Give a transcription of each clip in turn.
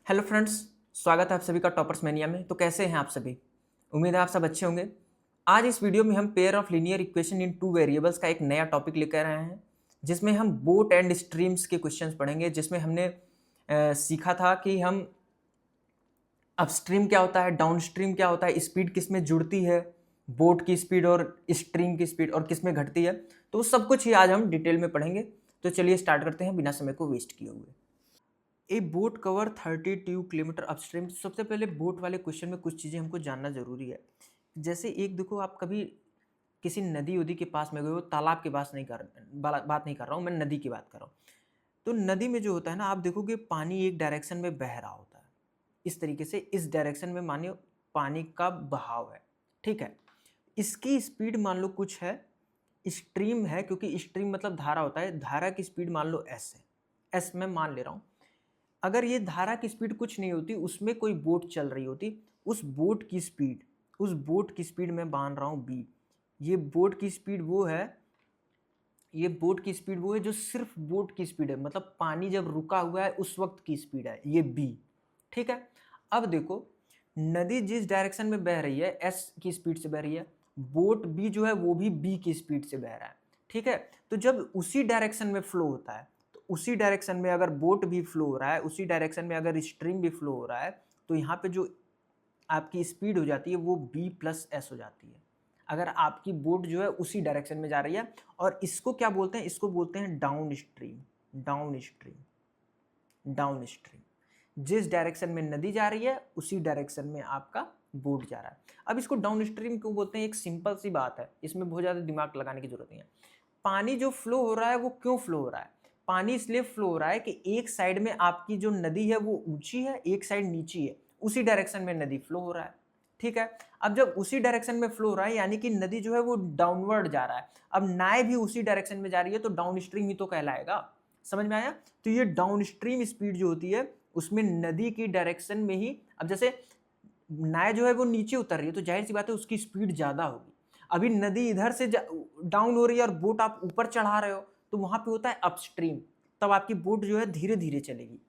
Hello friends, स्वागत है आप सभी का टॉपर्स मैनिया में। तो कैसे हैं आप सभी? उम्मीद है आप सब अच्छे होंगे। आज इस वीडियो में हम pair of linear equation in two variables का एक नया टॉपिक लेकर आए हैं, जिसमें हम बोट एंड स्ट्रीम्स के क्वेश्चंस पढ़ेंगे। जिसमें हमने सीखा था कि हम अपस्ट्रीम क्या होता है, डाउनस्ट्रीम क्या होता है, स्पीड किस में जुड़ती है, बोट की स्पीड और स्ट्रीम की स्पीड, और किस में घटती है। तो वो सब कुछ ही आज हम डिटेल में पढ़ेंगे। तो चलिए स्टार्ट करते हैं बिना समय को वेस्ट किए हुए। ए बोट कवर 32 किलोमीटर अपस्ट्रीम। सबसे पहले बोट वाले क्वेश्चन में कुछ चीज़ें हमको जानना जरूरी है। जैसे एक देखो, आप कभी किसी नदी उदी के पास में गए हो, तालाब के पास नहीं कर बात नहीं कर रहा हूँ, मैं नदी की बात कर रहा हूँ। तो नदी में जो होता है ना, आप देखोगे पानी एक डायरेक्शन में बह रहा होता है। इस तरीके से इस डायरेक्शन में मानिए पानी का बहाव है, ठीक है। इसकी स्पीड मान लो कुछ है, स्ट्रीम है, क्योंकि स्ट्रीम मतलब धारा होता है। धारा की स्पीड मान लो एस है, एस मैं मान ले रहा हूँ। अगर ये धारा की स्पीड कुछ नहीं होती, उसमें कोई बोट चल रही होती, उस बोट की स्पीड मैं मान रहा हूँ बी। ये बोट की स्पीड वो है, ये बोट की स्पीड वो है जो सिर्फ बोट की स्पीड है, मतलब पानी जब रुका हुआ है उस वक्त की स्पीड है, ये बी, ठीक है। अब देखो, नदी जिस डायरेक्शन में बह रही है एस की स्पीड से बह रही है, बोट बी जो है वो भी बी की स्पीड से बह रहा है, ठीक है। तो जब उसी डायरेक्शन में फ्लो होता है, तो उसी डायरेक्शन में अगर बोट भी फ्लो हो रहा है, उसी डायरेक्शन में अगर स्ट्रीम भी फ्लो हो रहा है, तो यहाँ पे जो आपकी स्पीड हो जाती है वो बी प्लस एस हो जाती है। अगर आपकी बोट जो है उसी डायरेक्शन में जा रही है। और इसको क्या बोलते हैं? इसको बोलते हैं down stream. Down stream, down stream. जिस डायरेक्शन में नदी जा रही है उसी डायरेक्शन में आपका बोट जा रहा है। अब इसको डाउन स्ट्रीम क्यों बोलते हैं? एक सिंपल सी बात है, इसमें बहुत ज़्यादा दिमाग लगाने की जरूरत नहीं है। पानी जो फ्लो हो रहा है वो क्यों फ्लो हो रहा है? पानी इसलिए फ्लो हो रहा है कि एक साइड में आपकी जो नदी है वो ऊंची है, एक साइड नीची है, उसी डायरेक्शन में नदी फ्लो हो रहा है, ठीक है। अब जब उसी डायरेक्शन में फ्लो हो रहा है, यानी कि नदी जो है वो डाउनवर्ड जा रहा है। अब नाव भी उसी डायरेक्शन में जा रही है, तो डाउन स्ट्रीम ही तो कहलाएगा। समझ में आया? तो ये डाउन स्ट्रीम स्पीड जो होती है उसमें नदी की डायरेक्शन में ही, अब जैसे नाव जो है वो नीचे उतर रही है, तो जाहिर सी बात है उसकी स्पीड ज्यादा होगी। अभी नदी इधर से डाउन हो रही है और बोट आप ऊपर चढ़ा रहे हो, तो वहां पे होता है अपस्ट्रीम। तब आपकी बोट जो है धीरे धीरे चलेगी,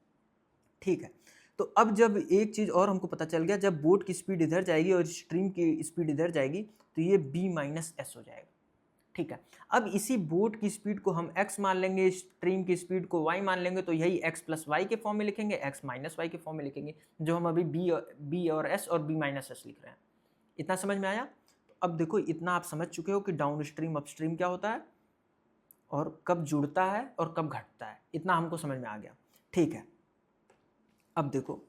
ठीक है। तो अब जब एक चीज और हमको पता चल गया, जब बोट की स्पीड इधर जाएगी और स्ट्रीम की स्पीड इधर जाएगी, तो ये बी माइनस एस हो जाएगा, ठीक है। अब इसी बोट की स्पीड को हम x मान लेंगे, स्ट्रीम की स्पीड को y मान लेंगे, तो यही x प्लस वाई के फॉर्म में लिखेंगे, x माइनस वाई के फॉर्म में लिखेंगे, जो हम अभी b और s और b माइनस एस लिख रहे हैं। इतना समझ में आया? तो अब देखो, इतना आप समझ चुके हो कि डाउन स्ट्रीम अपस्ट्रीम क्या होता है और कब जुड़ता है और कब घटता है। इतना हमको समझ में आ गया, ठीक है। अब देखो,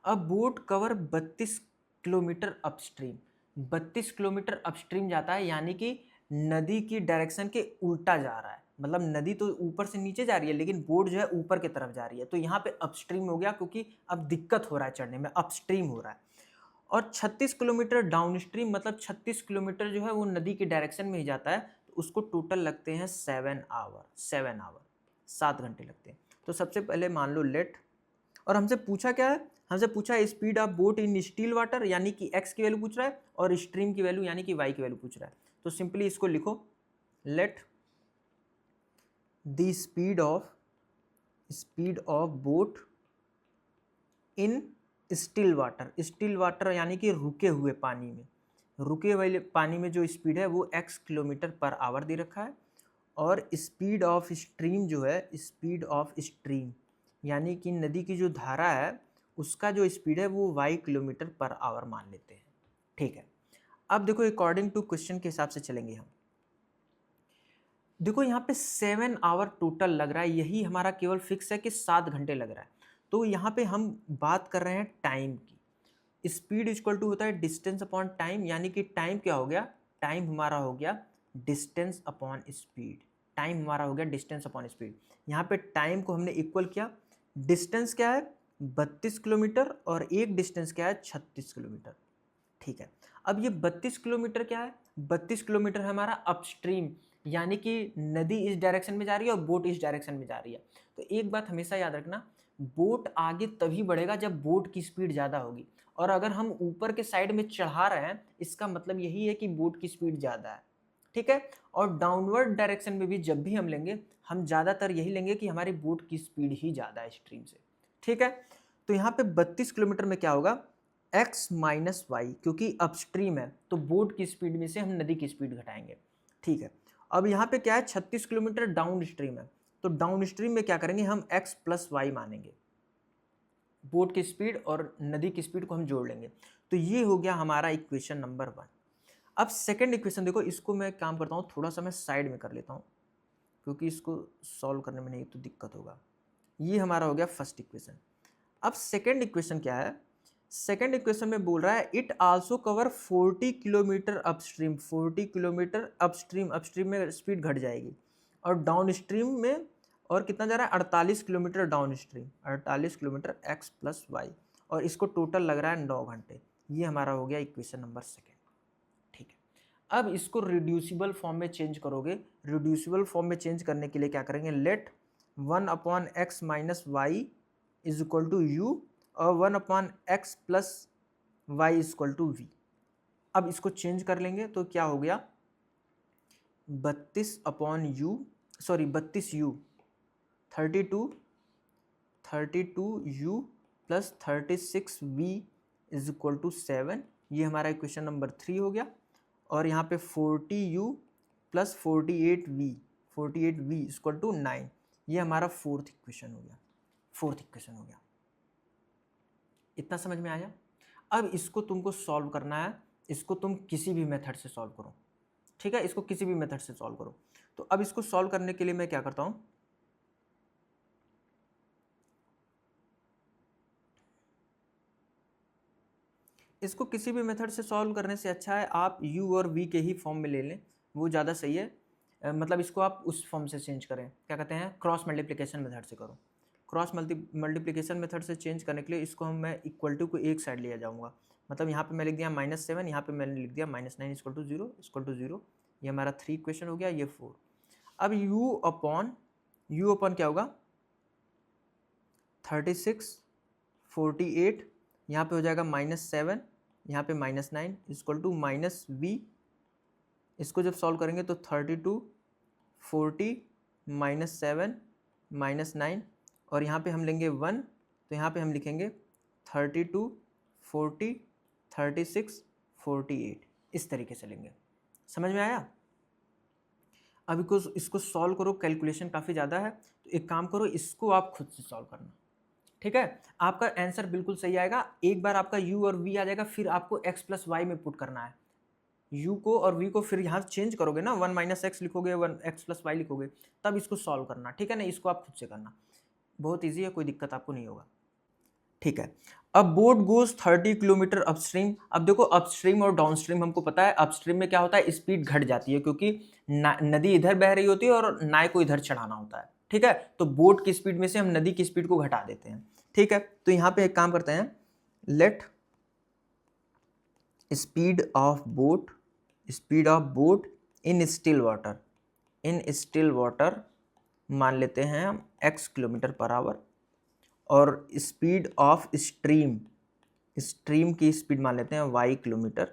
अब boat cover 32 kilometre upstream. 32 kilometre upstream जाता है, यानी कि नदी की डायरेक्शन के उल्टा जा रहा है। मतलब नदी तो ऊपर से नीचे जा रही है, लेकिन बोट जो है ऊपर की तरफ जा रही है, तो यहाँ पे अपस्ट्रीम हो गया, क्योंकि अब दिक्कत हो रहा है चढ़ने में, अपस्ट्रीम हो रहा है। और 36 किलोमीटर डाउनस्ट्रीम, मतलब 36 किलोमीटर जो है वो नदी की डायरेक्शन में ही जाता है, तो उसको टोटल लगते हैं 7 आवर। 7 आवर, 7 घंटे लगते हैं। तो सबसे पहले मान लो लेट, और हमसे पूछा क्या है? हमसे पूछा है speed of boat in still water, यानी कि एक्स की वैल्यू पूछ रहा है, और स्ट्रीम की वैल्यू यानी कि वाई की वैल्यू पूछ रहा है। तो सिंपली इसको लिखो, let the speed of boat in still water. Still water यानी कि रुके हुए पानी में, रुके हुए पानी में जो स्पीड है वो x किलोमीटर पर आवर दे रखा है। और स्पीड ऑफ स्ट्रीम जो है, स्पीड ऑफ स्ट्रीम यानी कि नदी की जो धारा है उसका जो स्पीड है वो y किलोमीटर पर आवर मान लेते हैं, ठीक है। अब देखो, अकॉर्डिंग टू क्वेश्चन के हिसाब से चलेंगे हम। देखो यहाँ पे 7 आवर टोटल लग रहा है, यही हमारा केवल फिक्स है कि 7 घंटे लग रहा है। तो यहाँ पे हम बात कर रहे हैं टाइम की। स्पीड इक्वल टू होता है डिस्टेंस अपॉन टाइम, यानी कि टाइम क्या हो गया? टाइम हमारा हो गया डिस्टेंस अपॉन स्पीड। टाइम हमारा हो गया डिस्टेंस अपॉन स्पीड। यहाँ पे टाइम को हमने इक्वल किया, डिस्टेंस क्या है? 32 किलोमीटर, और एक डिस्टेंस क्या है? 36 किलोमीटर, ठीक है। अब ये 32 किलोमीटर क्या है? 32 किलोमीटर है हमारा अपस्ट्रीम, यानी कि नदी इस डायरेक्शन में जा रही है और बोट इस डायरेक्शन में जा रही है। तो एक बात हमेशा याद रखना, बोट आगे तभी बढ़ेगा जब बोट की स्पीड ज़्यादा होगी। और अगर हम ऊपर के साइड में चढ़ा रहे हैं, इसका मतलब यही है कि बोट की स्पीड ज़्यादा है, ठीक है। और डाउनवर्ड डायरेक्शन में भी जब भी हम लेंगे, हम ज़्यादातर यही लेंगे कि हमारी बोट की स्पीड ही ज़्यादा है स्ट्रीम से, ठीक है। तो यहाँ पे 32 किलोमीटर में क्या होगा, x माइनस वाई, क्योंकि अपस्ट्रीम है तो बोट की स्पीड में से हम नदी की स्पीड घटाएंगे। ठीक है, अब यहाँ पे क्या है, 36 किलोमीटर डाउन स्ट्रीम है, तो डाउन स्ट्रीम में क्या करेंगे, हम x प्लस वाई मानेंगे, बोट की स्पीड और नदी की स्पीड को हम जोड़ लेंगे। तो ये हो गया हमारा इक्वेशन नंबर 1। अब सेकंड इक्वेशन देखो, इसको मैं काम करता हूँ, थोड़ा सा मैं साइड में कर लेता हूँ क्योंकि इसको सॉल्व करने में नहीं तो दिक्कत होगा। ये हमारा हो गया फर्स्ट इक्वेशन। अब सेकंड इक्वेशन क्या है, सेकंड इक्वेशन में बोल रहा है it also cover 40 kilometre upstream, 40 kilometre upstream, upstream में स्पीड घट जाएगी, और डाउन स्ट्रीम में और कितना जा रहा है, 48 kilometre downstream, 48 kilometre x plus y, और इसको टोटल लग रहा है 9 घंटे। ये हमारा हो गया इक्वेशन नंबर सेकेंड। ठीक है, अब इसको रिड्यूसिबल फॉर्म में चेंज करोगे। रिड्यूसिबल फॉर्म में चेंज करने के लिए क्या करेंगे, let 1/x minus y is equal to u और 1/x plus y is equal to v. अब इसको चेंज कर लेंगे तो क्या हो गया, 32 u 32 u plus 36 v is equal to 7। ये हमारा इक्वेशन नंबर 3 हो गया। और यहाँ पे 40 u plus 48 v equal to 9। ये हमारा फोर्थ इक्वेशन हो गया। इतना समझ में आया। अब इसको तुमको सॉल्व करना है, इसको तुम किसी भी मेथड से सॉल्व करो। ठीक है, इसको किसी भी मेथड से सॉल्व करो। तो अब इसको सॉल्व करने के लिए मैं क्या करता हूँ, इसको किसी भी मेथड से सॉल्व करने से अच्छा है आप u और v के ही फॉर्म में ले लें, वो ज़्यादा सही है। मतलब इसको आप उस फॉर्म से चेंज करें, क्या कहते हैं, क्रॉस मल्टीप्लिकेशन मेथड से करो। क्रॉस मल्टीप्लिकेशन मेथड से चेंज करने के लिए इसको मैं इक्वल टू को एक साइड लिया जाऊँगा। मतलब यहाँ पे मैं लिख दिया -7, यहाँ पे मैंने लिख दिया -9 इक्वल टू 0। ये हमारा 3 इक्वेशन हो गया, ये 4। अब u अपॉन क्या होगा, 36 48, यहाँ पे हो जाएगा -7, यहाँ पे -9 इक्वल टू -v। इसको जब सॉल्व करेंगे तो 32 40 -7 -9, और यहाँ पे हम लेंगे 1, तो यहाँ पे हम लिखेंगे 32 40 36 48, इस तरीके से लेंगे। समझ में आया। अब इसको सॉल्व करो, कैलकुलेशन काफ़ी ज़्यादा है, तो एक काम करो, इसको आप खुद से सॉल्व करना। ठीक है, आपका आंसर बिल्कुल सही आएगा। एक बार आपका u और v आ जाएगा, फिर आपको x प्लस वाई में पुट करना है। u को और v को फिर यहाँ चेंज करोगे ना, 1 माइनस एक्स लिखोगे, 1 x प्लस वाई लिखोगे, तब इसको सॉल्व करना। ठीक है ना, इसको आप खुद से करना, बहुत ईजी है, कोई दिक्कत आपको नहीं होगा। ठीक है, अब बोट गोज 30 किलोमीटर अपस्ट्रीम। अब देखो अपस्ट्रीम और डाउनस्ट्रीम हमको पता है, अपस्ट्रीम में क्या होता है, स्पीड घट जाती है, क्योंकि नदी इधर बह रही होती है और नाव को इधर चढ़ाना होता है। ठीक है, तो बोट की स्पीड में से हम नदी की स्पीड को घटा देते हैं। ठीक है, तो यहाँ पे एक काम करते हैं, let speed of boat in still water मान लेते हैं हम x किलोमीटर पर आवर, और स्पीड ऑफ स्ट्रीम की स्पीड मान लेते हैं y किलोमीटर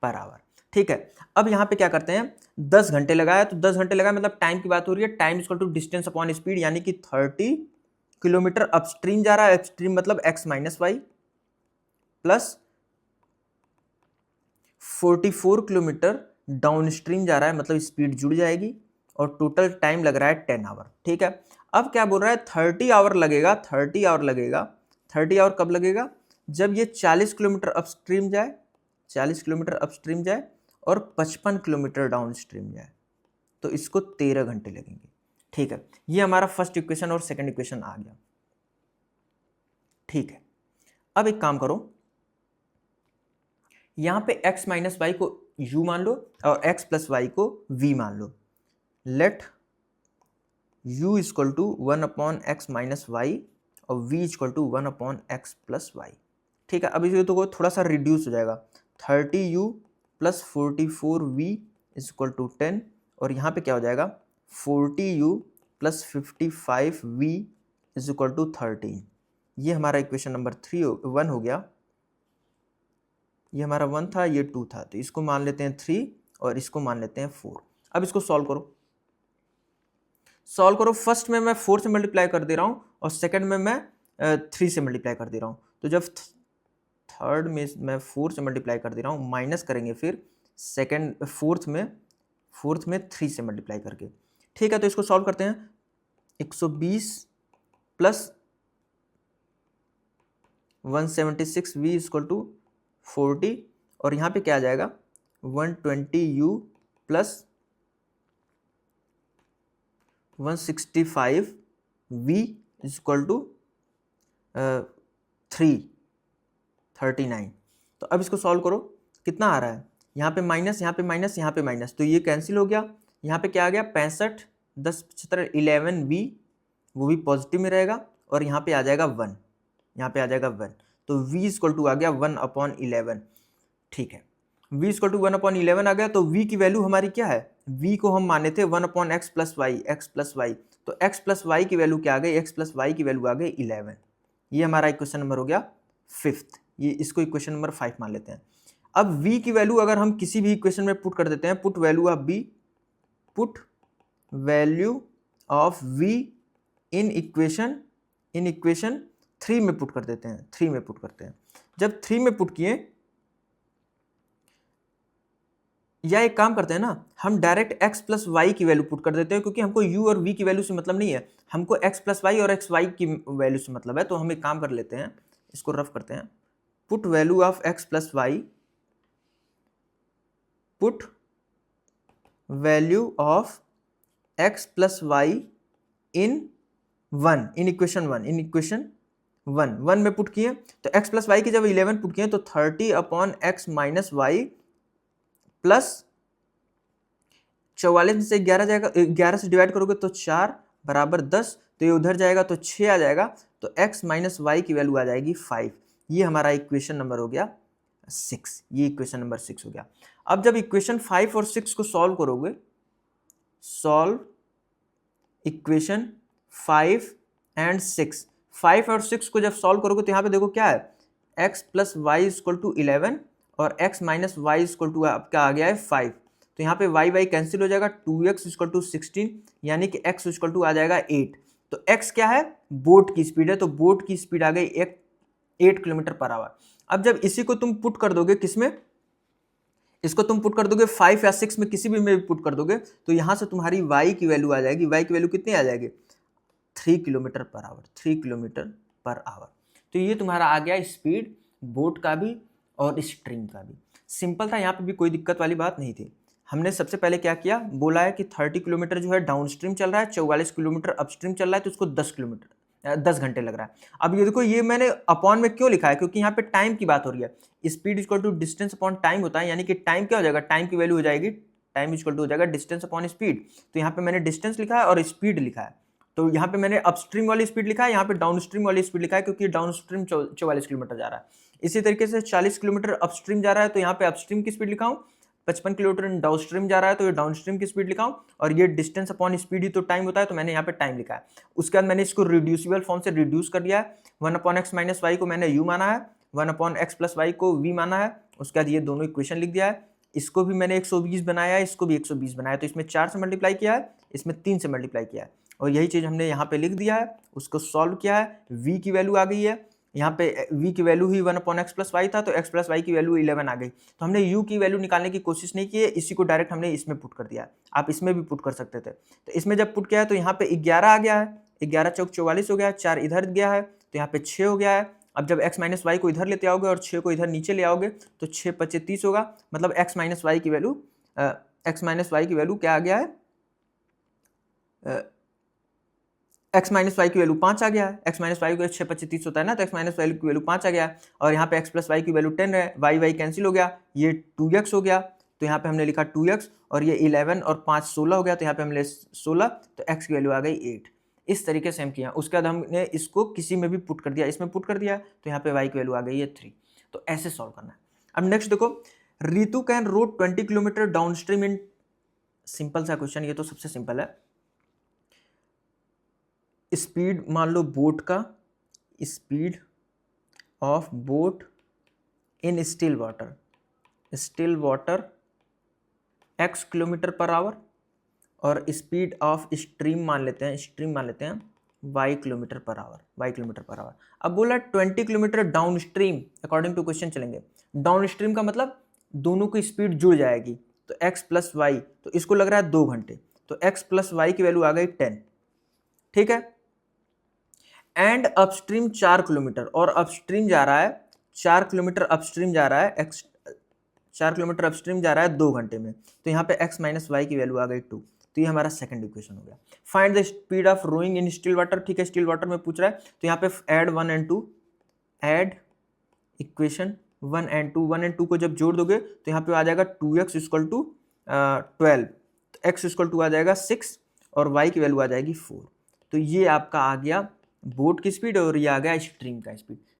पर आवर। ठीक है, अब यहाँ पे क्या करते हैं, 10 घंटे लगाया, तो 10 घंटे लगाया मतलब टाइम की बात हो रही है, time equal to distance upon speed, यानी कि 30 किलोमीटर अपस्ट्रीम जा रहा है, अपस्ट्रीम मतलब x minus y, plus 44 kilometre downstream जा रहा है, मतलब स्पीड जुड़ जाएगी, और टोटल टाइम लग रहा है 10 आवर। ठीक है, अब क्या बोल रहा है, 30 आवर लगेगा। 30 आवर कब लगेगा, जब ये 40 किलोमीटर अपस्ट्रीम जाए, 40 किलोमीटर अपस्ट्रीम जाए और 55 किलोमीटर डाउन स्ट्रीम जाए, तो इसको 13 घंटे लगेंगे। ठीक है, ये हमारा फर्स्ट इक्वेशन और सेकंड इक्वेशन आ गया। ठीक है, अब एक काम करो, यहां पे x माइनस वाई को u मान लो और x प्लस वाई को v मान लो। Let u equal to 1/x minus Y और v equal to 1/x plus Y. ठीक है, अब इसे तो थोड़ा सा रिड्यूस हो जाएगा, 30u plus 44v equal to 10, और यहाँ पे क्या हो जाएगा, 40u plus 55v equal to 13। ये हमारा इक्वेशन नंबर 1 हो गया। ये हमारा 1 था, ये 2 था, तो इसको मान लेते हैं 3 और इसको मान लेते हैं 4। अब इसको सॉल्व करो। फर्स्ट में मैं 4 से मल्टीप्लाई कर दे रहा हूँ और सेकंड में मैं 3 से मल्टीप्लाई कर दे रहा हूँ। तो जब थर्ड में मैं 4 से मल्टीप्लाई कर दे रहा हूँ, माइनस करेंगे फिर सेकेंड फोर्थ में 3 से मल्टीप्लाई करके। ठीक है, तो इसको सॉल्व करते हैं। 120 प्लस 176v इक्वल टू 40, और यहाँ पे क्या आ जाएगा 120u plus 165v equal to 339। तो अब इसको सॉल्व करो, कितना आ रहा है, यहाँ पे माइनस, यहाँ पे माइनस, यहाँ पे माइनस, तो ये कैंसिल हो गया। यहाँ पे क्या आ गया 65, 10 75 11v, वो भी पॉजिटिव में रहेगा, और यहाँ पे आ जाएगा 1, यहाँ पे आ जाएगा 1, तो v इक्वल टू आ गया 1/11। ठीक है, v इक्वल टू 1/11 आ गया। तो v की वैल्यू हमारी क्या है, v को हम माने थे 1/x plus y, x plus y, तो x प्लस वाई की वैल्यू क्या आ गई, x प्लस वाई की वैल्यू आ गई 11। ये हमारा इक्वेशन नंबर हो गया 5th, ये इसको इक्वेशन नंबर 5 मान लेते हैं। अब v की वैल्यू अगर हम किसी भी इक्वेशन में पुट कर देते हैं, put value of b, put value of v in equation 3 में पुट कर देते हैं, 3 में पुट करते हैं। जब 3 में पुट किए, या एक काम करते हैं ना, हम डायरेक्ट x प्लस वाई की वैल्यू पुट कर देते हैं, क्योंकि हमको u और v की वैल्यू से मतलब नहीं है, हमको x प्लस वाई और x वाई की वैल्यू से मतलब है। तो हम एक काम कर लेते हैं, इसको रफ करते हैं, put value of x plus y, put value of x plus y in equation 1 में पुट किए, तो x प्लस वाई की जब 11 पुट किए तो 30/x माइनस वाई प्लस 44 में से 11 जाएगा, 11 से डिवाइड करोगे तो 4 बराबर 10, तो ये उधर जाएगा तो 6 आ जाएगा, तो x माइनस वाई की वैल्यू आ जाएगी 5। ये हमारा इक्वेशन नंबर हो गया 6, ये इक्वेशन नंबर 6 हो गया। अब जब इक्वेशन 5 और 6 को सॉल्व करोगे, सॉल्व इक्वेशन 5 एंड 6, 5 और 6 को जब सॉल्व करोगे तो यहाँ पे देखो क्या है, x plus y equal to 11 और x minus y equal to आपका आ गया है 5, तो यहाँ पे y कैंसिल हो जाएगा, 2x इक्वल टू 16, यानी कि x इक्वल टू आ जाएगा 8। तो x क्या है, बोट की स्पीड है, तो बोट की स्पीड आ गई 8 किलोमीटर पर आवर। अब जब इसी को तुम पुट कर दोगे किसमें, इसको तुम पुट कर दोगे 5 या 6 में, किसी भी में पुट कर दोगे, तो यहाँ से तुम्हारी y की वैल्यू आ जाएगी, y की वैल्यू कितनी आ जाएगी 3 kilometre per hour, 3 kilometre per hour. तो ये तुम्हारा आ गया स्पीड बोट का भी और स्ट्रीम का भी। सिंपल था, यहाँ पे भी कोई दिक्कत वाली बात नहीं थी। हमने सबसे पहले क्या किया, बोला है कि 30 किलोमीटर जो है डाउन स्ट्रीम चल रहा है, 44 किलोमीटर अपस्ट्रीम चल रहा है, तो उसको 10 घंटे लग रहा है। अब ये देखो, ये मैंने अपॉन में क्यों लिखा है, क्योंकि यहाँ पे टाइम की बात हो रही है। Speed equal to distance upon time होता है, यानी कि टाइम क्या हो जाएगा, टाइम की वैल्यू हो जाएगी, टाइम इक्वल टू हो जाएगा डिस्टेंस अपॉन स्पीड। तो यहाँ पे मैंने डिस्टेंस लिखा है और स्पीड लिखा है, तो यहाँ पे मैंने अपस्ट्रीम वाली स्पीड लिखा है, यहाँ पे डाउन स्ट्रीम वाली स्पीड लिखा है, क्योंकि डाउन स्ट्रीम 44 किलोमीटर जा रहा है। इसी तरीके से 40 किलोमीटर अपस्ट्रीम जा रहा है, तो यहाँ पे अपस्ट्रीम की स्पीड लिखा हूँ, 55 किलोमीटर डाउन स्ट्रीम जा रहा है, तो ये डाउन स्ट्रीम की स्पीड लिखा हूँ, और ये डिस्टेंस अपॉन स्पीड ही तो टाइम होता है, तो मैंने यहाँ पे टाइम लिखा है। उसके बाद मैंने इसको रिड्यूसिबल फॉर्म से रिड्यूस कर दिया है, 1/x माइनस वाई को मैंने u माना है, 1/x प्लस वाई को v माना है। उसके बाद ये दोनों इक्वेशन लिख दिया है, इसको भी मैंने 120 बनाया है, इसको भी 120 बनाया, तो इसमें 4 से मल्टीप्लाई किया है, इसमें 3 से मल्टीप्लाई किया है, और यही चीज़ हमने यहाँ पे लिख दिया है। उसको सॉल्व किया है, v की वैल्यू आ गई है, यहाँ पे v की वैल्यू ही 1/x प्लस वाई था, तो x प्लस वाई की वैल्यू 11 आ गई। तो हमने u की वैल्यू निकालने की कोशिश नहीं की है, इसी को डायरेक्ट हमने इसमें पुट कर दिया है। आप इसमें भी पुट कर सकते थे। तो इसमें जब पुट किया है तो यहाँ पे 11 आ गया है, 11 चौक 44 हो गया, 4 इधर गया है, तो यहाँ पे 6 हो गया है। अब जब x माइनस वाई को इधर लेते आओगे और 6 को इधर नीचे ले आओगे, तो 6 × 30 होगा, मतलब x माइनस वाई की वैल्यू क्या आ गया है, x माइनस वाई की वैल्यू 5 आ गया है। x माइनस वाई को 6 × 30 होता है ना, तो x माइनस वाई की वैल्यू 5 आ गया है, और यहाँ पे x प्लस वाई की वैल्यू 10 है, y कैंसिल हो गया, ये 2x हो गया, तो यहाँ पे हमने लिखा 2x, और ये 11 और 5 16 हो गया, तो यहाँ पे हमने 16, तो x की वैल्यू आ गई 8। इस तरीके से हम किया। उसके बाद हमने इसको किसी में भी पुट कर दिया, इसमें पुट कर दिया, तो यहाँ पे y की वैल्यू आ गई है 3। तो ऐसे सॉल्व करना है। अब नेक्स्ट देखो, Ritu can road 20 kilometre down stream in, simple सा क्वेश्चन, ये तो सबसे सिंपल है। स्पीड मान लो बोट का, speed of boat in still water x kilometre per hour, और स्पीड ऑफ स्ट्रीम मान लेते हैं, y किलोमीटर पर आवर। अब बोला 20 kilometre downstream, according to question चलेंगे। डाउन स्ट्रीम का मतलब दोनों की स्पीड जुड़ जाएगी, तो x प्लस वाई, तो इसको लग रहा है 2 घंटे, तो x प्लस वाई की वैल्यू आ गई 10, ठीक है। एंड अपस्ट्रीम 4 किलोमीटर, और अपस्ट्रीम जा रहा है 4 किलोमीटर अपस्ट्रीम जा रहा है, x 4 किलोमीटर अपस्ट्रीम जा रहा है 2 घंटे में, तो यहाँ पे x माइनस वाई की वैल्यू आ गई 2। तो ये हमारा सेकंड इक्वेशन हो गया। Find the speed of rowing in still water, ठीक है, स्टिल वाटर में पूछ रहा है, तो यहाँ पे add 1 and 2, add equation 1 and 2, 1 and 2 को जब जोड़ दोगे तो यहाँ पे आ जाएगा 2x इक्वल टू 12, तो x इक्वल टू आ जाएगा 6 और y की वैल्यू आ जाएगी 4। तो ये आपका आ गया बोट की स्पीड और ये आ गया स्ट्रीम का स्पीड।